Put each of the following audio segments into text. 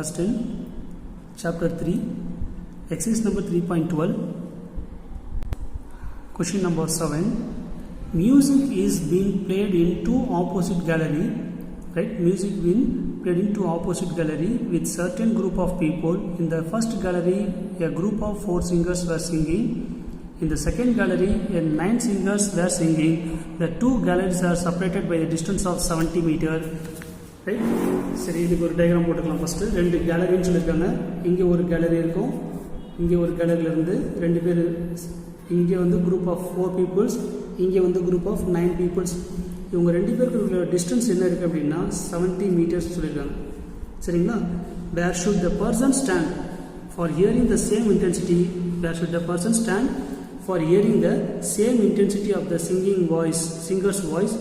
Class 10, Chapter 3, Exercise number 3.12, Question number 7. Music is being played in two opposite gallery, right? Music being played in two opposite gallery with certain group of people. In the first gallery, a group of 4 singers were singing. In the second gallery, 9 singers were singing. The two galleries are separated by a distance of 70 meters. Right? சரி, இதுக்கு ஒரு diagram போட்டுக்கலாம். First 2 கேலரின்னு சொல்லியிருக்காங்க. இங்கே ஒரு gallery இருக்கும், இங்கே ஒரு கேலரியிலேருந்து 2 பேர், இங்கே வந்து குரூப் ஆஃப் 4 பீப்புள்ஸ், இங்கே வந்து குரூப் ஆஃப் 9 பீப்புள்ஸ். இவங்க 2 பேருக்கு டிஸ்டன்ஸ் என்ன இருக்குது அப்படின்னா 70 மீட்டர்ஸ் சொல்லியிருக்காங்க. சரிங்களா? Where should the person stand for hearing the same intensity, where should the person stand for hearing the same intensity of the singer's voice.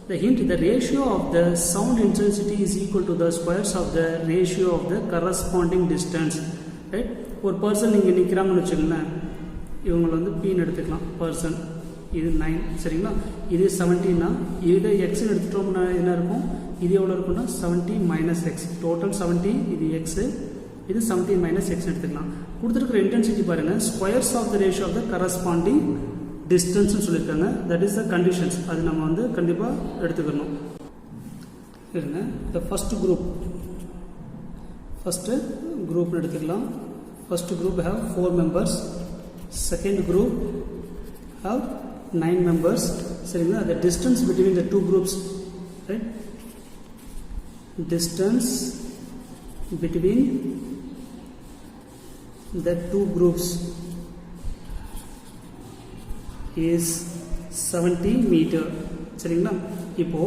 The hint, the ratio of the sound intensity is equal to the squares of the ratio of the corresponding distance. Right? ஒரு person இங்கே நிற்கிறாங்கன்னு வச்சுக்கோங்களேன், இவங்களை வந்து பீன்னு எடுத்துக்கலாம். Person இது 9, சரிங்களா? இது 70னா இது எக்ஸ்ன்னு எடுத்துட்டோம்னா என்ன இருக்கும், இது எவ்வளோ இருக்குன்னா 70 மைனஸ் எக்ஸ், டோட்டல் 70, இது எக்ஸு, இது 70 மைனஸ் எக்ஸ் எடுத்துக்கலாம். கொடுத்துருக்குற இன்டென்சிட்டி பாருங்கள், squares of the ratio of the corresponding டிஸ்டன்ஸ்னு சொல்லியிருக்காங்க. That is the conditions. அது நம்ம வந்து கண்டிப்பாக எடுத்துக்கணும். இருங்க, த ஃபஸ்ட்டு குரூப்னு எடுத்துக்கலாம். First group have 4 members, second group have 9 members. சரிங்களா? The distance between the 2 groups, right? Distance between the 2 groups is 70 metre. சரிங்களா? இப்போ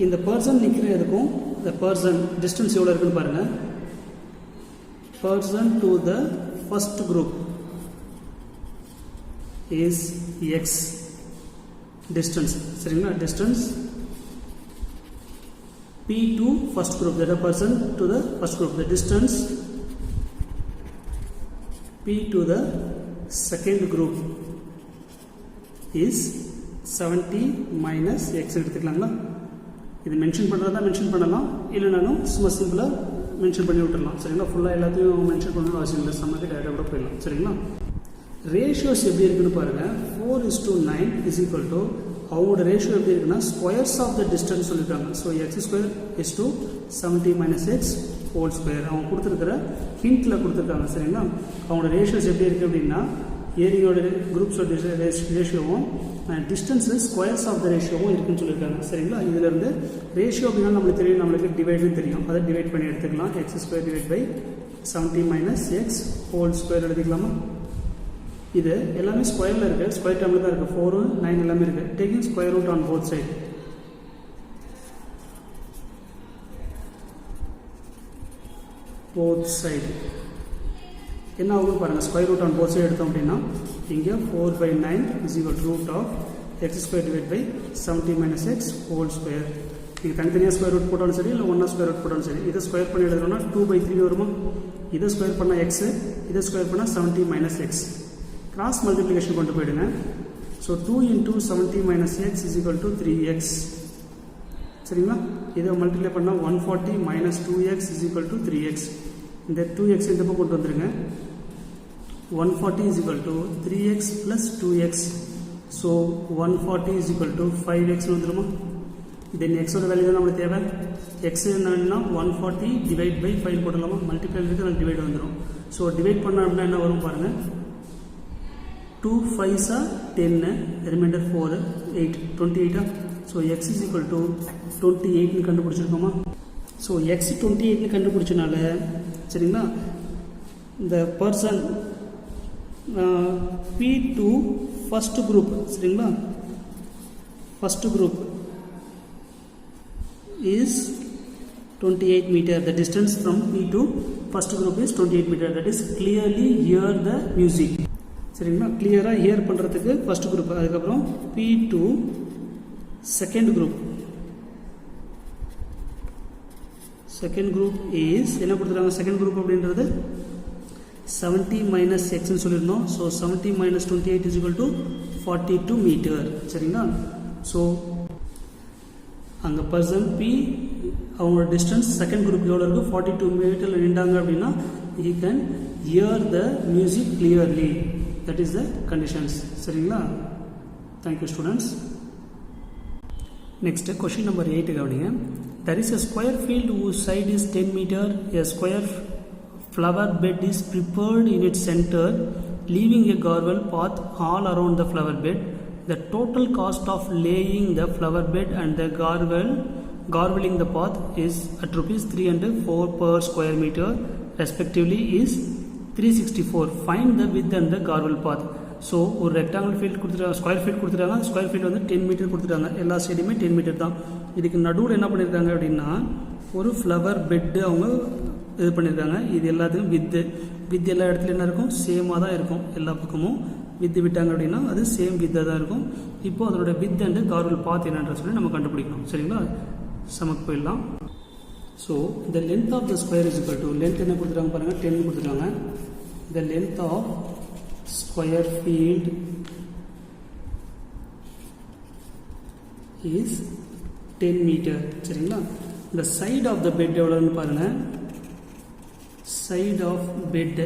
இந்த பர்சன் நிற்கிறதுக்கும் இந்த பர்சன் டிஸ்டன்ஸ் எவ்வளோ இருக்குன்னு பாருங்க. Person to the first group is X distance. சரிங்களா? Distance P to first group, that is person to the first group. The distance P to the second group is 70 minus x எடுத்துக்கலாங்களா? இது mention பண்ணுறதா mention பண்ணலாம், இல்லைனாலும் சும்மா சிம்பிளாக mention பண்ணி விட்டுடலாம். சரிங்களா? ஃபுல்லாக எல்லாத்தையும் மென்ஷன் பண்ணணும் அவசியம் இல்லை, சம்மக்கு டேரெக்டாக கூட போயிடலாம். சரிங்களா? ரேஷியோஸ் எப்படி இருக்குன்னு பாருங்கள். 4:9 இஸ் ஈக்குவல் டு, அவங்களோட ரேஷியோ எப்படி இருக்குன்னா ஸ்கொயர்ஸ் ஆஃப் த டிஸ்டன்ஸ் சொல்லியிருக்காங்க. So X square is to 70 minus x whole square. அவங்க கொடுத்துருக்கிற ஹிண்டில் கொடுத்துருக்காங்க. சரிங்களா? அவங்களோட ரேஷியோஸ் எப்படி இருக்குது அப்படின்னா ஏரியோட குரூப்ஸோட ரேஷியோவும் டிஸ்டன்ஸு ஸ்கொயர்ஸ் ஆஃப் த ரேஷியோவும் இருக்குன்னு சொல்லியிருக்காங்க. சரிங்களா? இதிலேருந்து ரேஷியோ அப்படின்னா நம்மளுக்கு தெரியும், நம்மளுக்கு டிவைடுன்னு தெரியும். அதை டிவைட் பண்ணி எடுத்துக்கலாம். X square divide by 70 minus x whole square எடுத்துக்கலாமா? இது எல்லாமே ஸ்கொயரில் இருக்குது, ஸ்கொயர் டேர்மில் தான் இருக்குது. 4, 9 எல்லாமே இருக்குது. Taking square root on both side. என்ன ஆகும் பாருங்கள். Square root on both side எடுத்தோம் அப்படின்னா இங்கே 4/9 is equal root of x square divide by 70 minus x whole square. நீங்கள் தனித்தனியாக ஸ்கொயர் ரூட் போட்டாலும் சரி, இல்லை ஒன்றா ஸ்கொயர் ரூட் போட்டாலும் சரி. இதை ஸ்கொயர் பண்ணி எழுதணும்னா 2/3 வருமா? இதை ஸ்கொயர் பண்ணால் எக்ஸு, இதை ஸ்கொயர் பண்ணால் 70 மைனஸ் எக்ஸ். கிராஸ் மல்டிப்ளிகேஷன் கொண்டு போயிடுங்க. So 2 into 70 minus X is equal to 3x. சரிங்களா? இதை மல்டிப்ளை பண்ணால் 140 minus 2x is equal to 3x. இந்த 2x இந்த பக்கம் கொண்டு வந்துருங்க. 140 is equal to 3x plus 2x. So 140 is equal to 5x வந்துருமா? தென் எக்ஸோட வேல்யூ தான் நம்மளுக்கு தேவை. எக்ஸ் என்னன்னா 140 டிவைட் பை 5 போடலாமா? மல்டிப்ளை இருக்குது, அதில் டிவைட் வந்துடும். ஸோ டிவைட் பண்ண அப்படின்னா என்ன வரும் பாருங்கள். 2 5s are 10, reminder 4, 8, 28. So X is equal to 28ன்னு கண்டுபிடிச்சிருக்கோமா? ஸோ எக்ஸ் 28ன்னு கண்டுபிடிச்சனால, சரிங்களா, இந்த பர்சன் P2 ஃபர்ஸ்ட் குரூப், சரிங்களா, first group is 28 metre. The distance from P2 first group is 28 metre. That is clearly hear the music. சரிங்களா? கிளியராக hear பண்ணுறதுக்கு ஃபர்ஸ்ட் குரூப். அதுக்கப்புறம் P2 second group. Second group is என்ன கொடுத்துருக்காங்க? Second group அப்படின்றது 70 minus எக்ஸ்ன்னு சொல்லியிருந்தோம். So 70 minus 28 is equal to 42 metre. சரிங்களா? ஸோ அங்கே பர்சன் பி அவங்களோட டிஸ்டன்ஸ் செகண்ட் குரூப் எவ்வளோ இருக்குது 42 மீட்டரில் நின்றாங்க அப்படின்னா he can hear the music clearly. That is the conditions. சரிங்களா? Thank you students. Next question number 8 கவனிங்க. There is a square field whose side is 10 meter. A square flower bed is prepared in its center, leaving a garvel path all around the flower bed. The total cost of laying the flower bed and the garveling the path is at rupees 304 per square meter respectively is 364. Find the width and the garvel path. So ஒரு rectangle field கொடுத்துட்டாங்க, square field கொடுத்துட்டாங்க. Square field வந்து 10 metre கொடுத்துட்டாங்க. எல்லா சைடுமே 10 metre தான். இதுக்கு நடுவில் என்ன பண்ணியிருக்காங்க அப்படின்னா ஒரு ஃப்ளவர் பெட்டு அவங்க இது பண்ணியிருக்காங்க. இது எல்லாத்துக்கும் வித்து எல்லா இடத்துலையும் என்ன இருக்கும், சேமாக தான் இருக்கும். எல்லா பக்கமும் வித்து விட்டாங்க அப்படின்னா அது சேம் வித்தாக தான் இருக்கும். இப்போது அதோட வித் அண்டு கார்வல் பாத் என்னன்ற சொல்லி நம்ம கண்டுபிடிக்கணும். சரிங்களா? சமக்கு போயிடலாம். So the length of the square is equal to, length என்ன கொடுத்துருக்காங்க பாருங்கள், 10 கொடுத்துருக்காங்க. The length of square field is 10 metre. சரிங்களா? இந்த சைட் ஆஃப் த பெட் எவ்வளோன்னு பாருங்கள். Side of bed,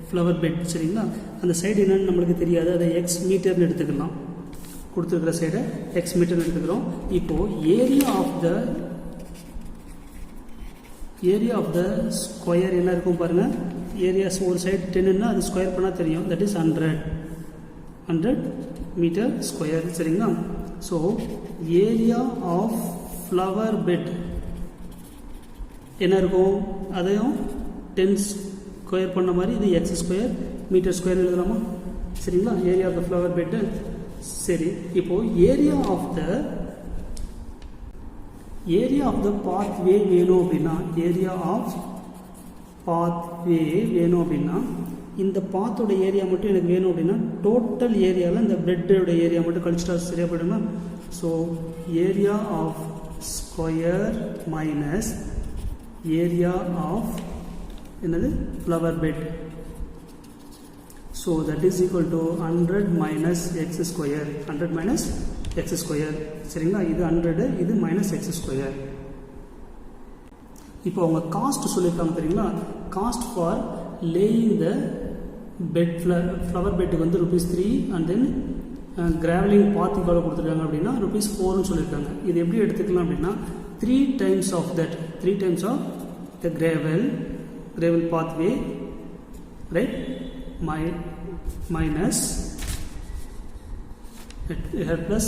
flower bed. சரிங்களா? அந்த சைடு என்னன்னு நம்மளுக்கு தெரியாது, அதை எக்ஸ் மீட்டர்னு எடுத்துக்கலாம். கொடுத்துருக்கிற சைடை எக்ஸ் மீட்டர்னு எடுத்துக்கிறோம். இப்போது ஏரியா ஆஃப் த ஸ்கொயர் என்ன இருக்கும் பாருங்கள். ஏரியாஸ் ஒரு சைடு 10ன்னா அது ஸ்கொயர் பண்ணால் தெரியும். That is 100 metre square. சரிங்களா? So area of flower bed என்ன இருக்கும், அதையும் 10 ஸ்கொயர் பண்ண மாதிரி இது எக்ஸ் ஸ்கொயர் மீட்டர் ஸ்கொயர் எழுதலாமா? சரிங்களா? Area of the flower bed. சரி, இப்போது ஏரியா ஆஃப் த பாத்வே வேணும் அப்படின்னா, ஏரியா ஆஃப் பாத்வே வேணும் அப்படின்னா இந்த பாத்தோட ஏரியா மட்டும் எனக்கு வேணும் அப்படின்னா டோட்டல் ஏரியாவில் இந்த பிரெட்டோட ஏரியா மட்டும் கழிச்சிட்டா சரியா போயிடுங்களா? So area of square minus area of என்னது flower bed. So that is equal to 100 minus X square. 100 minus X square. சரிங்களா? இது 100, இது மைனஸ் எக்ஸ் ஸ்கொயர். இப்போ அவங்க காஸ்ட் சொல்லியிருக்காங்க தெரியுங்களா? Cost for laying the bed, flower பெட்டுக்கு வந்து ₹3 அண்ட் தென் கிராவலிங் பாத்துக்கு எவ்வளோ கொடுத்துருக்காங்க அப்படின்னா ₹4ன்னு சொல்லியிருக்காங்க. இது எப்படி எடுத்துக்கலாம் அப்படின்னா 3 times of that, 3 times of the gravel pathway, right? Minus plus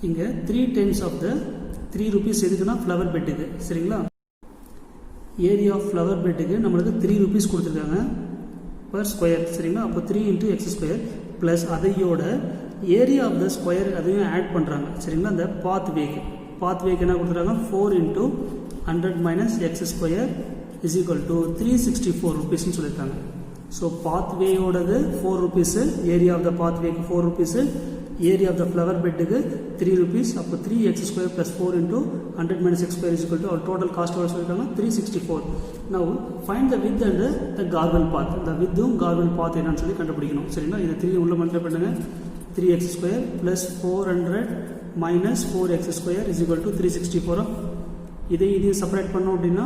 இங்கே 3 டைம்ஸ் ஆஃப் த ₹3 எதுக்குன்னா ஃப்ளவர் பெட்டுக்கு. சரிங்களா? ஏரியா ஆஃப் ஃப்ளவர் பெட்டுக்கு நம்மளுக்கு ₹3 கொடுத்துருக்காங்க பர் ஸ்கொயர். சரிங்களா? அப்போ 3 × எக்ஸ் ஸ்கொயர் ப்ளஸ் அதையோட ஏரியா ஆஃப் த ஸ்கொயர் அதையும் ஆட் பண்ணுறாங்க. சரிங்களா? இந்த பாத்வேக்கு என்ன கொடுத்துருக்காங்க, 4 × 100 minus X square is equal to ₹364 சொல்லியிருக்காங்க. ஸோ பாத்வேயோடது ₹4, ஏரியா ஆஃப் த பாத்வேக்கு ₹4, ஏரியா ஆஃப் த ஃப்ளவர் பெட்டுக்கு ₹3. அப்போ 3x square plus 4 × 100 minus X square is equal to our total cost எவ்வளோ சொல்லியிருக்காங்க, 364. Now find the width and த கார்வல் பாத். இந்த வித்தும் கார்வல் பாத் என்னன்னு சொல்லி கண்டுபிடிக்கணும். சரிங்களா? இது 3 உள்ள மல்டிப்ளை பண்ணுங்க. 3x square plus 400 minus 4x square is equal to 364. இதையும் செப்பரேட் பண்ணோம் அப்படின்னா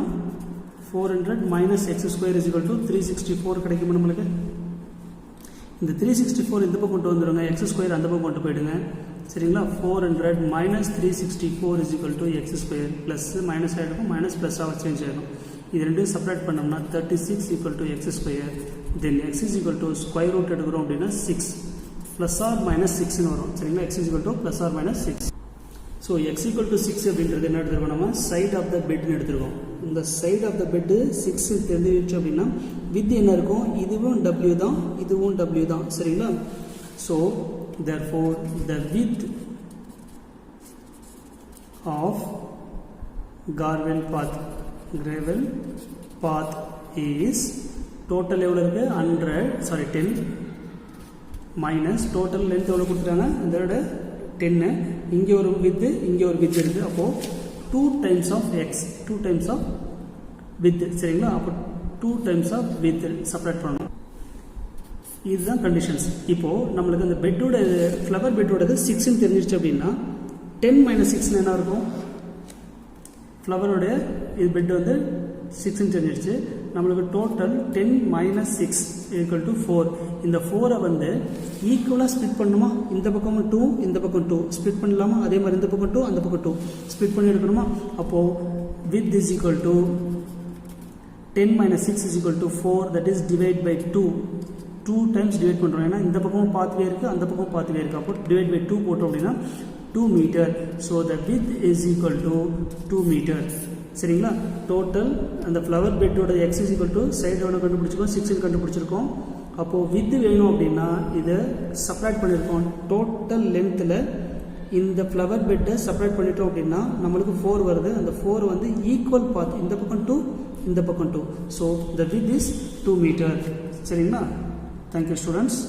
400 minus X square is equal to 364 கிடைக்கும் நம்மளுக்கு. இந்த 364 இந்த பக்கம் கொண்டு வந்துடுங்க, எக்ஸ் ஸ்கொயர் அந்த பக்கம் கொண்டு போயிடுங்க. சரிங்களா? 400 minus 364 is equal to x square plus minus ஆகிடும், மைனஸ் ப்ளஸ்ஸாக சேஞ்ச் ஆகிடும். இது ரெண்டும் செப்பரேட் பண்ணோம்னா 36 equal to x square. Then x is equal to square root எடுக்கிறோம் அப்படின்னா 6 ப்ளஸ் ஆர் மைனஸ் 6ன்னு வரும். சரிங்களா? X is equal to plus or minus 6. So x equal to 6 அப்படின்றது என்ன எடுத்துருக்கோம், நம்ம சைட் ஆஃப் த பெட்னு எடுத்துருக்கோம். இந்த சைட் ஆஃப் த பெட்டு 6 தெரிஞ்சிருச்சு அப்படின்னா வித் என்ன இருக்கும், இதுவும் W தான், இதுவும் W தான். சரிங்களா? So therefore the width of gravel path is total எவ்வளோ இருக்குது, 10 மைனஸ் டோட்டல் லென்த் எவ்வளோ கொடுத்துட்டாங்க, இதோட 10. இங்கே ஒரு வித்து, இங்கே ஒரு வித் இருக்குது. அப்போது 2 times of x, 2 times of width. சரிங்களா? அப்போ 2 டைம்ஸ் ஆஃப் வித் செப்பரேட் பண்ணணும். இதுதான் கண்டிஷன்ஸ். இப்போது நம்மளுக்கு அந்த பெட்டோட ஃப்ளவர் பெட்டோடது 6ன்னு தெரிஞ்சிருச்சு அப்படின்னா 10 மைனஸ் 6 என்ன இருக்கும், ஃப்ளவரோடைய இது பெட் வந்து 6 இன்ச் வந்துடுச்சு. நம்மளுக்கு டோட்டல் 10 மைனஸ் 6 ஈக்குவல் டு 4. இந்த 4 வந்து ஈக்குவலாக ஸ்ப்ளிட் பண்ணுமா? இந்த பக்கமும் 2 இந்த பக்கம் 2 ஸ்ப்ளிட் பண்ணலாமா? அதே மாதிரி இந்த பக்கம் 2 அந்த பக்கம் 2 ஸ்ப்ளிட் பண்ணி எடுக்கணுமா? அப்போது width is equal to 10 minus 6 is equal to 4, that is divide by 2 times divide பண்ணுறோம். ஏன்னா இந்த பக்கமும் பாத்வே இருக்குது அந்த பக்கமும் பாத்வே இருக்குது. அப்போ divide by 2 போட்டோம் அப்படின்னா 2 metre. So the width is equal to 2 metre. சரிங்களா? டோட்டல் அந்த ஃப்ளவர் பெட்டோட X is equal to side எவ்வளோ கண்டுபிடிச்சிருக்கோம்? 6 கண்டுபிடிச்சிருக்கோம். அப்போது வித் வேணும் அப்படின்னா இதை செப்பரேட் பண்ணியிருக்கோம். டோட்டல் லென்த்தில் இந்த ஃப்ளவர் பெட்டை செப்பரேட் பண்ணிட்டோம் அப்படின்னா நம்மளுக்கு 4 வருது. அந்த 4 வந்து ஈக்குவல் பாத், இந்த பக்கம் 2 இந்த பக்கம் 2. So the width is 2 metre. சரிங்களா? Thank you students.